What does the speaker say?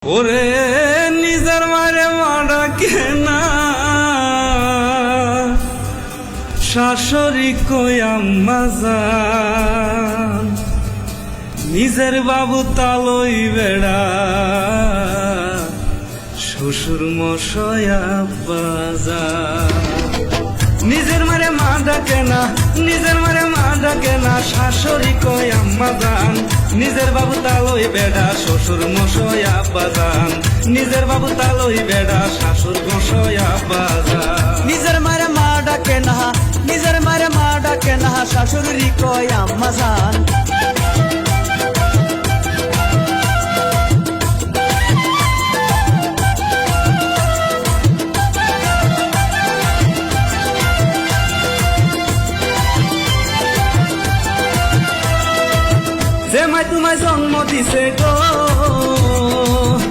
ওরে নিজের মারে মারা কেনা শাশুড়ি কই আম্মা জান, নিজের বাবু তালই বেড়া শ্বশুর মশাই আব্বা জান। নিজের মারে মা ডাকে না, নিজের মারে মা ডাকে না, শাশুড়ি কই আম্মা জান, নিজের বাবু তালই বেড়া শ্বশুর মশাই আব্বা জান, নিজের বাবু তালই বেড়া শাশুর মশাই আব্বা জান। নিজের মারে মা ডাকে না, নিজের মারে মা ডাকে না, শাশুড়ি কয় আম্মা জান। যে মাই তোমায় জন্ম দিছে গো,